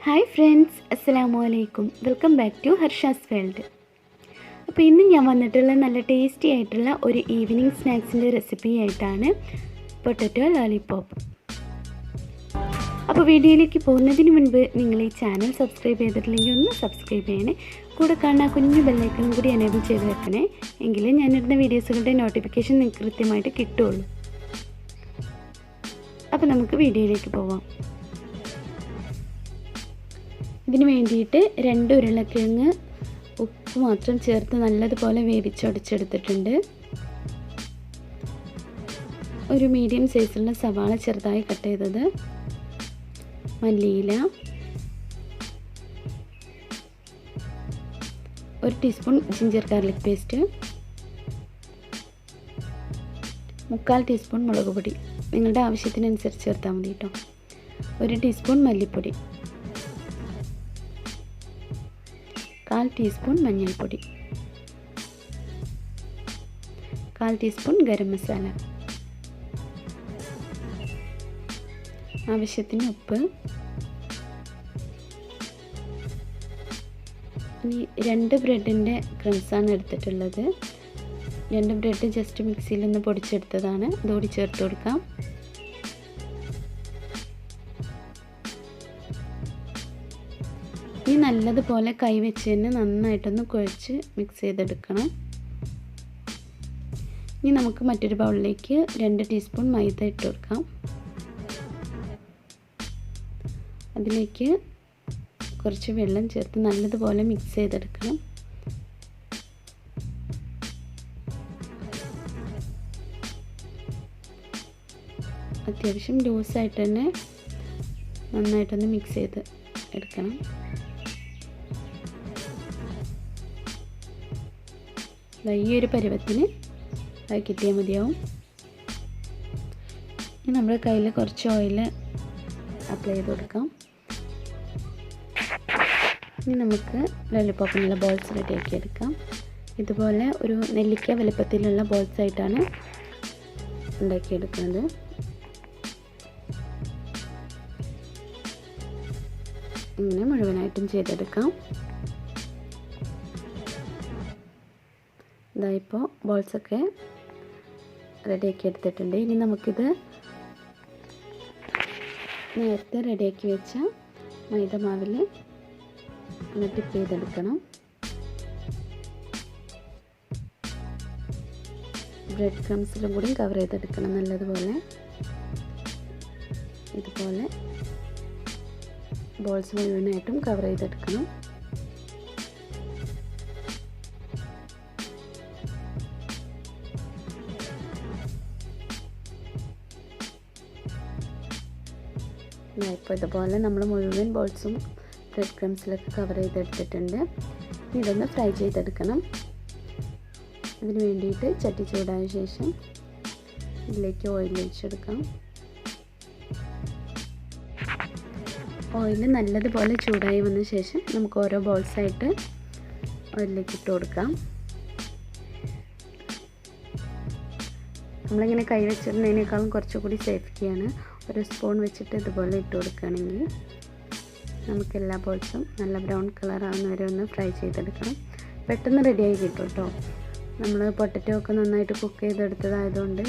Hi friends, അസ്സലാമു അലൈക്കും. Welcome back to Harsha's world. അപ്പോൾ ഇന്ന് ഞാൻ വന്നിട്ടുള്ള നല്ല ടേസ്റ്റി ആയിട്ടുള്ള ഒരു ഈവനിങ് സ്നാക്സിൻ്റെ റെസിപ്പി ആയിട്ടാണ് പൊട്ടറ്റോ ലോലിപോപ്പ്. അപ്പോൾ വീഡിയോയിലേക്ക് പോകുന്നതിന് മുൻപ് നിങ്ങൾ ഈ ചാനൽ സബ്സ്ക്രൈബ് ചെയ്തിട്ടില്ലെങ്കിൽ ഒന്ന് സബ്സ്ക്രൈബ് ചെയ്യണേ. കൂടെ കാണുന്ന കുഞ്ഞു ബെല്ലൈക്കണും കൂടി എനേബിൾ ചെയ്ത് വെക്കണേ. എങ്കിലും ഞാനിടുന്ന വീഡിയോസുകളുടെ നോട്ടിഫിക്കേഷൻ നിങ്ങൾക്ക് കൃത്യമായിട്ട് കിട്ടുള്ളൂ. അപ്പോൾ നമുക്ക് വീഡിയോയിലേക്ക് പോവാം. ഇതിന് വേണ്ടിയിട്ട് 2 ഉരുളക്കിഴങ്ങ് ഉപ്പ് മാത്രം ചേർത്ത് നല്ലതുപോലെ വേവിച്ചൊടിച്ചെടുത്തിട്ടുണ്ട്. ഒരു മീഡിയം സൈസുള്ള സവാള ചെറുതായി കട്ട് ചെയ്തത്, മല്ലിയില, 1 teaspoon ginger garlic paste, 1/4 teaspoon മുളക് പൊടി, നിങ്ങളുടെ ആവശ്യത്തിനനുസരിച്ച് ചേർത്താൽ മതി കേട്ടോ. 1 ടീസ്പൂൺ മല്ലിപ്പൊടി, 1/4 ടീസ്പൂൺ മഞ്ഞൾപ്പൊടി, 1/4 ടീസ്പൂൺ ഗരം മസാല, ആവശ്യത്തിന് ഉപ്പ്. ഇനി 2 ബ്രെഡിൻ്റെ ക്രംസാണ് എടുത്തിട്ടുള്ളത്. 2 ബ്രെഡ് ജസ്റ്റ് മിക്സിയിലൊന്ന് പൊടിച്ചെടുത്തതാണ്. ഇതോടി ചേർത്ത് കൊടുക്കാം. ഇനി നല്ലതുപോലെ കൈ വെച്ച് തന്നെ നന്നായിട്ടൊന്ന് കുഴച്ച് മിക്സ് ചെയ്തെടുക്കണം. ഇനി നമുക്ക് മറ്റൊരു ബൗളിലേക്ക് 2 ടീസ്പൂൺ മൈദ ഇട്ട് കൊടുക്കാം. അതിലേക്ക് കുറച്ച് വെള്ളം ചേർത്ത് നല്ലതുപോലെ മിക്സ് ചെയ്തെടുക്കണം. അത്യാവശ്യം ലൂസായിട്ട് തന്നെ നന്നായിട്ടൊന്ന് മിക്സ് ചെയ്ത് എടുക്കണം. ഈ ഒരു പരുവത്തിന് അത് കിട്ടിയാൽ മതിയാവും. ഇനി നമ്മുടെ കയ്യിൽ കുറച്ച് ഓയിൽ അപ്ലൈ ചെയ്ത് കൊടുക്കാം. ഇനി നമുക്ക് ലോലിപോപ്പിനുള്ള ബോൾസ് റെഡിയാക്കി എടുക്കാം. ഇതുപോലെ ഒരു നെല്ലിക്ക വലുപ്പത്തിലുള്ള ബോൾസ് ആയിട്ടാണ് ഉണ്ടാക്കിയെടുക്കുന്നത്. ഇങ്ങനെ മുഴുവനായിട്ടും ചെയ്തെടുക്കാം. ഇതായിപ്പോൾ ബോൾസൊക്കെ റെഡിയാക്കി എടുത്തിട്ടുണ്ട്. ഇനി നമുക്കിത് നേരത്തെ റെഡിയാക്കി വെച്ച മൈദ മാവിൽ ഒന്ന് ടിപ്പ് ചെയ്തെടുക്കണം. ബ്രെഡ് ക്രംസിലും കൂടി കവർ ചെയ്തെടുക്കണം നല്ലതുപോലെ. ഇതുപോലെ ബോൾസ് മുഴുവനായിട്ടും കവർ ചെയ്തെടുക്കണം. ഇപ്പോൾ ഇതുപോലെ നമ്മൾ മുഴുവൻ ബോൾസും ബ്രെഡ് ക്രംസിലൊക്കെ കവർ ചെയ്തെടുത്തിട്ടുണ്ട്. ഇതൊന്ന് ഫ്രൈ ചെയ്തെടുക്കണം. ഇതിന് വേണ്ടിയിട്ട് ചട്ടി ചൂടായ ശേഷം ഇതിലേക്ക് ഓയിൽ ഒഴിച്ചെടുക്കാം. ഓയിൽ നല്ലതുപോലെ ചൂടായി വന്ന ശേഷം നമുക്ക് ഓരോ ബോൾസായിട്ട് ഓയിലിലേക്ക് ഇട്ട് കൊടുക്കാം. നമ്മളിങ്ങനെ കൈ വെച്ചിരുന്നതിനേക്കാളും കുറച്ചുകൂടി സേഫ്റ്റിയാണ്. ഒരു സ്പൂൺ വെച്ചിട്ട് ഇതുപോലെ ഇട്ട് കൊടുക്കുകയാണെങ്കിൽ നമുക്ക് എല്ലാ ബോൾസും നല്ല ബ്രൗൺ കളർ ആവുന്ന വരെ ഒന്ന് ഫ്രൈ ചെയ്തെടുക്കണം. പെട്ടെന്ന് റെഡിയായി കിട്ടും കേട്ടോ. നമ്മൾ പൊട്ടറ്റോ ഒക്കെ നന്നായിട്ട് കുക്ക് ചെയ്തെടുത്തതായതുകൊണ്ട്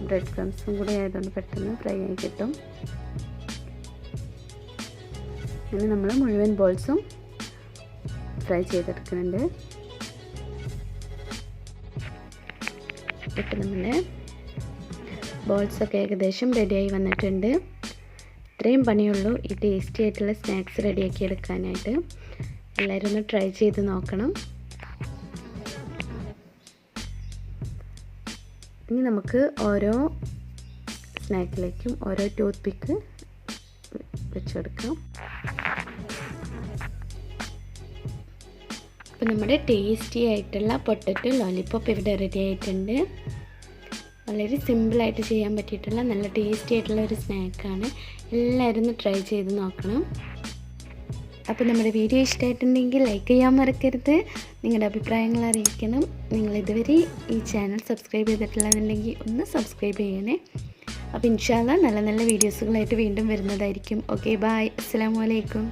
ബ്രെഡ് ക്രംസും കൂടി ആയതുകൊണ്ട് പെട്ടെന്ന് ഫ്രൈ ആയി കിട്ടും. അങ്ങനെ നമ്മൾ മുഴുവൻ ബോൾസും ഫ്രൈ ചെയ്തെടുക്കുന്നുണ്ട്. ഇപ്പം നമ്മുടെ ബോൾസൊക്കെ ഏകദേശം റെഡിയായി വന്നിട്ടുണ്ട്. ഇത്രയും പണിയുള്ളൂ ഈ ടേസ്റ്റി ആയിട്ടുള്ള സ്നാക്സ് റെഡിയാക്കി എടുക്കാനായിട്ട്. എല്ലാവരും ഒന്ന് ട്രൈ ചെയ്ത് നോക്കണം. ഇനി നമുക്ക് ഓരോ സ്നാക്കിലേക്കും ഓരോ ടൂത്ത് പിക്ക് വെച്ചെടുക്കാം. അപ്പോൾ നമ്മുടെ ടേസ്റ്റി ആയിട്ടുള്ള പൊട്ടറ്റോ ലോലിപോപ്പ് ഇവിടെ റെഡി ആയിട്ടുണ്ട്. വളരെ സിമ്പിളായിട്ട് ചെയ്യാൻ പറ്റിയിട്ടുള്ള നല്ല ടേസ്റ്റി ആയിട്ടുള്ള ഒരു സ്നാക്കാണ്. എല്ലാവരും ഒന്ന് ട്രൈ ചെയ്ത് നോക്കണം. അപ്പോൾ നമ്മുടെ വീഡിയോ ഇഷ്ടമായിട്ടുണ്ടെങ്കിൽ ലൈക്ക് ചെയ്യാൻ മറക്കരുത്. നിങ്ങളുടെ അഭിപ്രായങ്ങൾ അറിയിക്കണം. നിങ്ങൾ ഇതുവരെ ഈ ചാനൽ സബ്സ്ക്രൈബ് ചെയ്തിട്ടില്ലെന്നുണ്ടെങ്കിൽ ഒന്ന് സബ്സ്ക്രൈബ് ചെയ്യണേ. അപ്പോൾ ഇൻഷാ അല്ലാഹ് നല്ല നല്ല വീഡിയോസുകളായിട്ട് വീണ്ടും വരുന്നതായിരിക്കും. Okay, bye. അസ്സലാമു അലൈക്കും.